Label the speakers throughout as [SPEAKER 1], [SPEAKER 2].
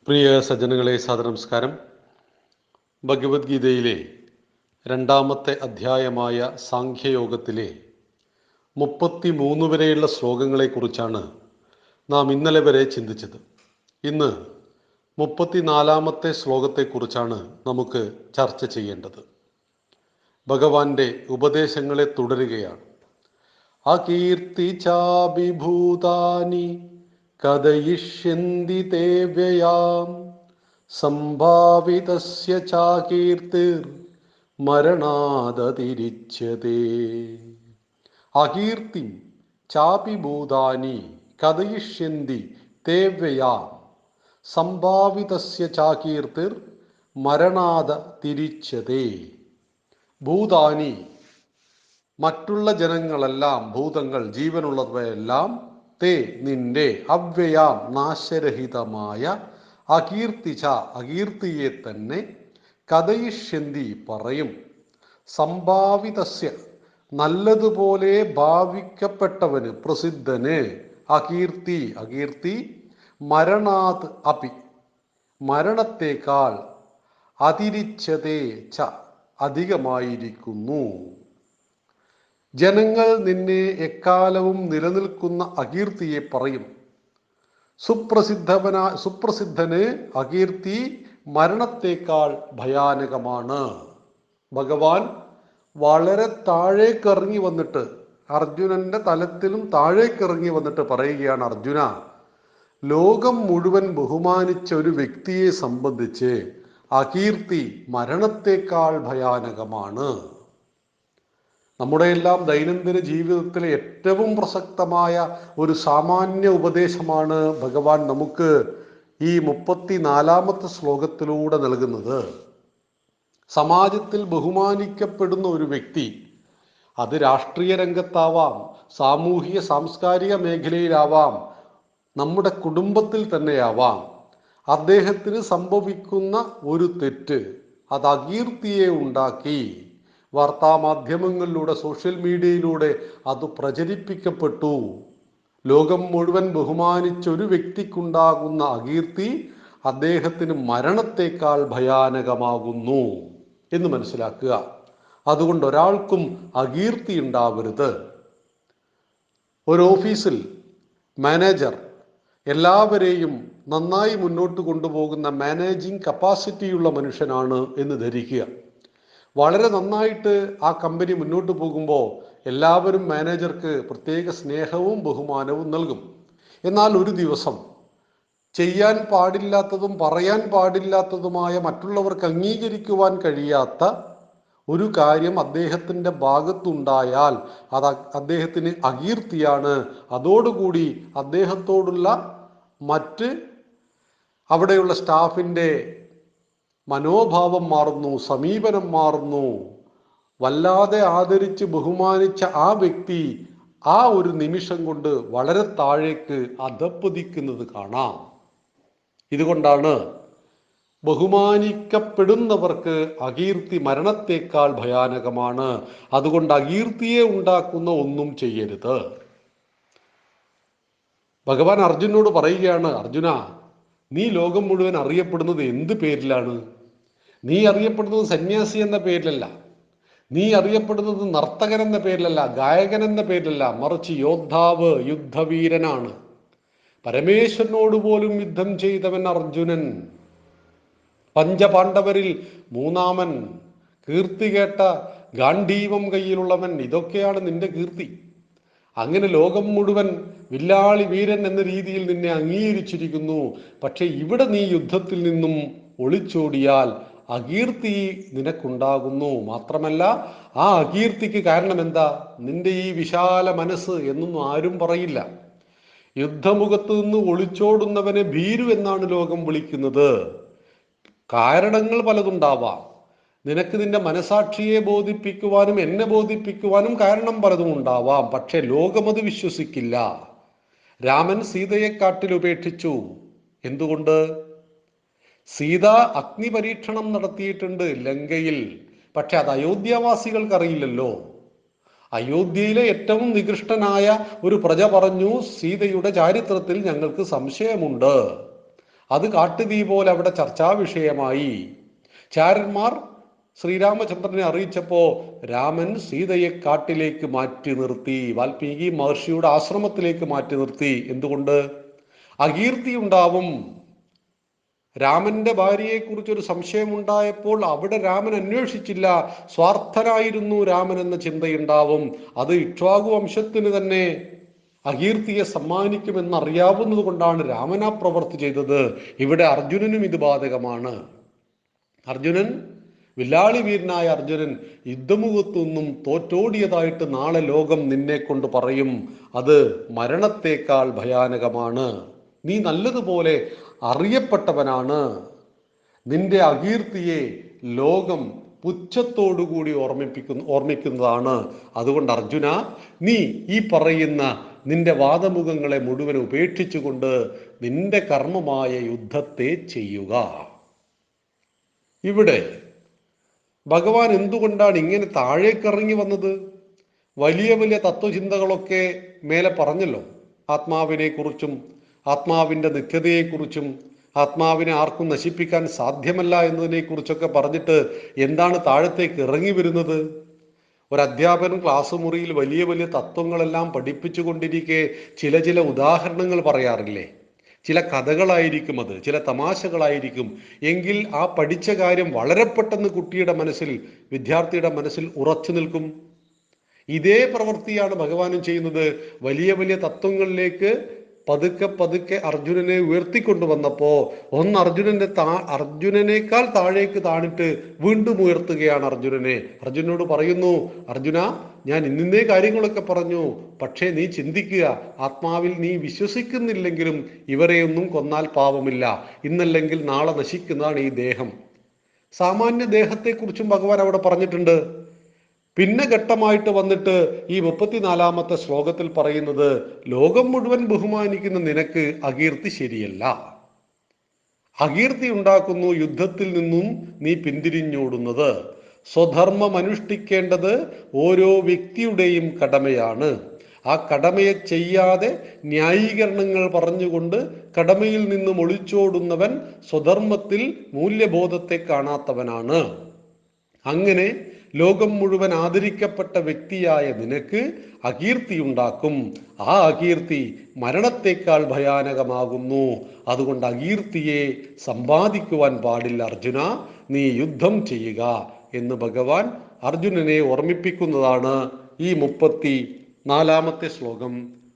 [SPEAKER 1] പ്രിയ സജ്ജനങ്ങളെ, സാദരനമസ്കാരം. ഭഗവത്ഗീതയിലെ 2-ാമത്തെ അധ്യായമായ സാഖ്യയോഗത്തിലെ 33 വരെയുള്ള ശ്ലോകങ്ങളെക്കുറിച്ചാണ് നാം ഇന്നലെ വരെ ചിന്തിച്ചത്. ഇന്ന് 34-ാമത്തെ ശ്ലോകത്തെക്കുറിച്ചാണ് നമുക്ക് ചർച്ച ചെയ്യേണ്ടത്. ഭഗവാന്റെ ഉപദേശങ്ങളെ തുടരുകയാണ്. അകീർത്തി ചാഭിഭൂതാനി കഥയിഷ്യന്തി തേ വ്യയാം സംഭാവിതസ്യ ചാകീർത്തിർ മരണാദതിരിച്യതേ. അകീർത്തിം ചാപി ഭൂതാനി കഥയിഷ്യന്തി തേ വ്യയാം സംഭാവിതസ്യ ചാകീർത്തിർ മരണാദതിരിച്യതേ. ഭൂതാനി മറ്റുള്ള ജനങ്ങളെല്ലാം, ഭൂതങ്ങൾ, ജീവനുള്ളവയെല്ലാം, തേ നിന്റെ, അവ്യയാം നാശരഹിതമായ, അകീർത്തിച്ച അകീർത്തിയെ തന്നെ, കഥയിഷ്യന്തി പറയും, സംഭാവിതസ്യ നല്ലതുപോലെ ഭാവിക്കപ്പെട്ടവന്, പ്രസിദ്ധന്, അകീർത്തി അകീർത്തി, മരണാത് അപി മരണത്തേക്കാൾ, അതിരിച്യതേ ച അധികമായിരിക്കുന്നു. ജനങ്ങൾ നിന്നെ എക്കാലവും നിലനിൽക്കുന്ന അകീർത്തിയെ പറയും. സുപ്രസിദ്ധന് അകീർത്തി മരണത്തേക്കാൾ ഭയാനകമാണ്. ഭഗവാൻ വളരെ താഴേക്കിറങ്ങി വന്നിട്ട്, അർജുനന്റെ തലത്തിലും താഴേക്കിറങ്ങി വന്നിട്ട് പറയുകയാണ്, അർജുന, ലോകം മുഴുവൻ ബഹുമാനിച്ച ഒരു വ്യക്തിയെ സംബന്ധിച്ച് അകീർത്തി മരണത്തേക്കാൾ ഭയാനകമാണ്. നമ്മുടെ എല്ലാം ദൈനംദിന ജീവിതത്തിലെ ഏറ്റവും പ്രസക്തമായ ഒരു സാമാന്യ ഉപദേശമാണ് ഭഗവാൻ നമുക്ക് ഈ 34-ാമത്തെ ശ്ലോകത്തിലൂടെ നൽകുന്നത്. സമാജത്തിൽ ബഹുമാനിക്കപ്പെടുന്ന ഒരു വ്യക്തി, അത് രാഷ്ട്രീയ രംഗത്താവാം, സാമൂഹിക സാംസ്കാരിക മേഖലയിലാവാം, നമ്മുടെ കുടുംബത്തിൽ തന്നെയാവാം, അദ്ദേഹത്തിന് സംഭവിക്കുന്ന ഒരു തെറ്റ് അത് അകീർത്തിയെ ഉണ്ടാക്കി വാർത്താമാധ്യമങ്ങളിലൂടെ, സോഷ്യൽ മീഡിയയിലൂടെ അത് പ്രചരിപ്പിക്കപ്പെട്ടു. ലോകം മുഴുവൻ ബഹുമാനിച്ച ഒരു വ്യക്തിക്കുണ്ടാകുന്ന അകീർത്തി അദ്ദേഹത്തിന് മരണത്തേക്കാൾ ഭയാനകമാകുന്നു എന്ന് മനസ്സിലാക്കുക. അതുകൊണ്ട് ഒരാൾക്കും അകീർത്തി ഉണ്ടാവരുത്. ഒരു ഓഫീസിൽ മാനേജർ എല്ലാവരെയും നന്നായി മുന്നോട്ട് കൊണ്ടുപോകുന്ന മാനേജിങ് കപ്പാസിറ്റിയുള്ള മനുഷ്യനാണ് എന്ന് ധരിക്കുക. വളരെ നന്നായിട്ട് ആ കമ്പനി മുന്നോട്ട് പോകുമ്പോൾ എല്ലാവരും മാനേജർക്ക് പ്രത്യേക സ്നേഹവും ബഹുമാനവും നൽകും. എന്നാൽ ഒരു ദിവസം ചെയ്യാൻ പാടില്ലാത്തതും പറയാൻ പാടില്ലാത്തതുമായ, മറ്റുള്ളവർക്ക് അംഗീകരിക്കുവാൻ കഴിയാത്ത ഒരു കാര്യം അദ്ദേഹത്തിൻ്റെ ഭാഗത്തുണ്ടായാൽ അത് അദ്ദേഹത്തിന് അകീർത്തിയാണ്. അതോടുകൂടി അദ്ദേഹത്തോടുള്ള മറ്റ് അവിടെയുള്ള സ്റ്റാഫിൻ്റെ മനോഭാവം മാറുന്നു, സമീപനം മാറുന്നു. വല്ലാതെ ആദരിച്ച് ബഹുമാനിച്ച ആ വ്യക്തി ആ ഒരു നിമിഷം കൊണ്ട് വളരെ താഴേക്ക് അധപ്പതിക്കുന്നത് കാണാം. ഇതുകൊണ്ടാണ് ബഹുമാനിക്കപ്പെടുന്നവർക്ക് അകീർത്തി മരണത്തേക്കാൾ ഭയാനകമാണ്. അതുകൊണ്ട് അകീർത്തിയെ ഉണ്ടാക്കുന്ന ഒന്നും ചെയ്യരുത്. ഭഗവാൻ അർജുനോട് പറയുകയാണ്, അർജുന, നീ ലോകം മുഴുവൻ അറിയപ്പെടുന്നത് എന്ത് പേരിലാണ്? നീ അറിയപ്പെടുന്നത് സന്യാസി എന്ന പേരിലല്ല, നീ അറിയപ്പെടുന്നത് നർത്തകൻ എന്ന പേരിലല്ല, ഗായകൻ എന്ന പേരിലല്ല, മറിച്ച് യോദ്ധാവ്, യുദ്ധവീരനാണ്. പരമേശ്വരനോട് പോലും യുദ്ധം ചെയ്തവൻ അർജുനൻ, പഞ്ചപാണ്ഡവരിൽ 3-ാമൻ, കീർത്തി കേട്ട ഗാന്ധീവം കയ്യിലുള്ളവൻ. ഇതൊക്കെയാണ് നിന്റെ കീർത്തി. അങ്ങനെ ലോകം മുഴുവൻ വില്ലാളി വീരൻ എന്ന രീതിയിൽ നിന്നെ അംഗീകരിച്ചിരിക്കുന്നു. പക്ഷെ ഇവിടെ നീ യുദ്ധത്തിൽ നിന്നും ഒളിച്ചോടിയാൽ അകീർത്തി നിനക്കുണ്ടാകുന്നു. മാത്രമല്ല, ആ അകീർത്തിക്ക് കാരണം എന്താ? നിന്റെ ഈ വിശാല മനസ്സ് എന്നൊന്നും ആരും പറയില്ല. യുദ്ധമുഖത്ത് നിന്ന് ഒളിച്ചോടുന്നവനെ ഭീരു എന്നാണ് ലോകം വിളിക്കുന്നത്. കാരണങ്ങൾ പലതുണ്ടാവാം. നിനക്ക് നിന്റെ മനസാക്ഷിയെ ബോധിപ്പിക്കുവാനും എന്നെ ബോധിപ്പിക്കുവാനും കാരണം പലതും ഉണ്ടാവാം. പക്ഷെ ലോകമത് വിശ്വസിക്കില്ല. രാമൻ സീതയെ കാട്ടിൽ ഉപേക്ഷിച്ചു. എന്തുകൊണ്ട്? സീത അഗ്നി പരീക്ഷണം നടത്തിയിട്ടുണ്ട് ലങ്കയിൽ. പക്ഷെ അത് അയോധ്യാവാസികൾക്ക് അറിയില്ലല്ലോ. അയോധ്യയിലെ ഏറ്റവും നികൃഷ്ടനായ ഒരു പ്രജ പറഞ്ഞു, സീതയുടെ ചാരിത്രത്തിൽ ഞങ്ങൾക്ക് സംശയമുണ്ട്. അത് കാട്ടുതീ പോലെ അവിടെ ചർച്ചാ വിഷയമായി. ചാരന്മാർ ശ്രീരാമചന്ദ്രനെ അറിയിച്ചപ്പോ രാമൻ സീതയെ കാട്ടിലേക്ക് മാറ്റി നിർത്തി, വാൽമീകി മഹർഷിയുടെ ആശ്രമത്തിലേക്ക് മാറ്റി നിർത്തി. എന്തുകൊണ്ട്? അകീർത്തി ഉണ്ടാവും. രാമന്റെ ഭാര്യയെക്കുറിച്ചൊരു സംശയമുണ്ടായപ്പോൾ അവിടെ രാമൻ അന്വേഷിച്ചില്ല, സ്വാർത്ഥനായിരുന്നു രാമൻ എന്ന ചിന്തയുണ്ടാവും. അത് ഇക്ഷ്വാകു വംശത്തിന് തന്നെ അകീർത്തിയെ സമ്മാനിക്കുമെന്ന് അറിയാവുന്നത് കൊണ്ടാണ് രാമൻ ആ പ്രവൃത്തി ചെയ്തത്. ഇവിടെ അർജുനനും ഇത് ബാധകമാണ്. അർജുനൻ, വില്ലാളി വീരനായ അർജുനൻ യുദ്ധമുഖത്തൊന്നും തോറ്റോടിയതായിട്ട് നാളെ ലോകം നിന്നെ കൊണ്ട് പറയും. അത് മരണത്തേക്കാൾ ഭയാനകമാണ്. നീ നല്ലതുപോലെ അറിയപ്പെട്ടവനാണ്. നിന്റെ അകീർത്തിയെ ലോകം പുച്ഛത്തോടുകൂടി ഓർമ്മിക്കുന്നതാണ്. അതുകൊണ്ട് അർജുന, നീ ഈ പറയുന്ന നിന്റെ വാദമുഖങ്ങളെ മുഴുവൻ ഉപേക്ഷിച്ചുകൊണ്ട് നിന്റെ കർമ്മമായ യുദ്ധത്തെ ചെയ്യുക. ഇവിടെ ഭഗവാൻ എന്തുകൊണ്ടാണ് ഇങ്ങനെ താഴേക്കിറങ്ങി വന്നത്? വലിയ വലിയ തത്വചിന്തകളൊക്കെ മേലെ പറഞ്ഞല്ലോ. ആത്മാവിനെ കുറിച്ചും ആത്മാവിൻ്റെ നിത്യതയെക്കുറിച്ചും ആത്മാവിനെ ആർക്കും നശിപ്പിക്കാൻ സാധ്യമല്ല എന്നതിനെ കുറിച്ചൊക്കെ പറഞ്ഞിട്ട് എന്താണ് താഴത്തേക്ക് ഇറങ്ങി വരുന്നത്? ഒരു അധ്യാപകൻ ക്ലാസ് മുറിയിൽ വലിയ വലിയ തത്വങ്ങളെല്ലാം പഠിപ്പിച്ചു കൊണ്ടിരിക്കെ ചില ഉദാഹരണങ്ങൾ പറയാറില്ലേ? ചില കഥകളായിരിക്കും, അത് ചില തമാശകളായിരിക്കും. എങ്കിൽ ആ പഠിച്ച കാര്യം വളരെ പെട്ടെന്ന് കുട്ടിയുടെ മനസ്സിൽ, വിദ്യാർത്ഥിയുടെ മനസ്സിൽ ഉറച്ചു നിൽക്കും. ഇതേ പ്രവൃത്തിയാണ് ഭഗവാനും ചെയ്യുന്നത്. വലിയ വലിയ തത്വങ്ങളിലേക്ക് പതുക്കെ അർജുനനെ ഉയർത്തിക്കൊണ്ടുവന്നപ്പോ അർജുനനേക്കാൾ താഴേക്ക് താണിട്ട് വീണ്ടും ഉയർത്തുകയാണ് അർജുനനെ. അർജുനനോട് പറയുന്നു, അർജുന, ഞാൻ ഇന്നേ കാര്യങ്ങളൊക്കെ പറഞ്ഞു, പക്ഷേ നീ ചിന്തിക്കുക, ആത്മാവിൽ നീ വിശ്വസിക്കുന്നില്ലെങ്കിലും ഇവരെയൊന്നും കൊന്നാൽ പാപമില്ല. ഇന്നല്ലെങ്കിൽ നാളെ നശിക്കുന്നതാണ് ഈ ദേഹം. സാമാന്യ ദേഹത്തെക്കുറിച്ചും ഭഗവാൻ അവിടെ പറഞ്ഞിട്ടുണ്ട്. പിന്നെ ഘട്ടമായിട്ട് വന്നിട്ട് ഈ 34-ാമത്തെ ശ്ലോകത്തിൽ പറയുന്നത്, ലോകം മുഴുവൻ ബഹുമാനിക്കുന്ന നിനക്ക് അകീർത്തി ശരിയല്ല. അകീർത്തി ഉണ്ടാക്കുന്നു യുദ്ധത്തിൽ നിന്നും നീ പിന്തിരിഞ്ഞോടുന്നത്. സ്വധർമ്മം അനുഷ്ഠിക്കേണ്ടത് ഓരോ വ്യക്തിയുടെയും കടമയാണ്. ആ കടമയെ ചെയ്യാതെ ന്യായീകരണങ്ങൾ പറഞ്ഞുകൊണ്ട് കടമയിൽ നിന്നും ഒളിച്ചോടുന്നവൻ സ്വധർമ്മത്തിൽ മൂല്യബോധത്തെ കാണാത്തവനാണ്. അങ്ങനെ ലോകം മുഴുവൻ ആദരിക്കപ്പെട്ട വ്യക്തിയായ നിനക്ക് അകീർത്തി ഉണ്ടാക്കും. ആ അകീർത്തി മരണത്തേക്കാൾ ഭയാനകമാകുന്നു. അതുകൊണ്ട് അകീർത്തിയെ സമ്പാദിക്കുവാൻ പാടില്ല അർജുന, നീ യുദ്ധം ചെയ്യുക എന്ന് ഭഗവാൻ അർജുനനെ ഓർമ്മിപ്പിക്കുന്നതാണ് ഈ 34-ാമത്തെ ശ്ലോകം.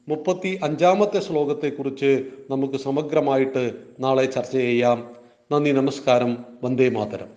[SPEAKER 1] 35-ാമത്തെ ശ്ലോകത്തെക്കുറിച്ച് നമുക്ക് സമഗ്രമായിട്ട് നാളെ ചർച്ച ചെയ്യാം. നന്ദി, നമസ്കാരം, വന്ദേ മാതരം.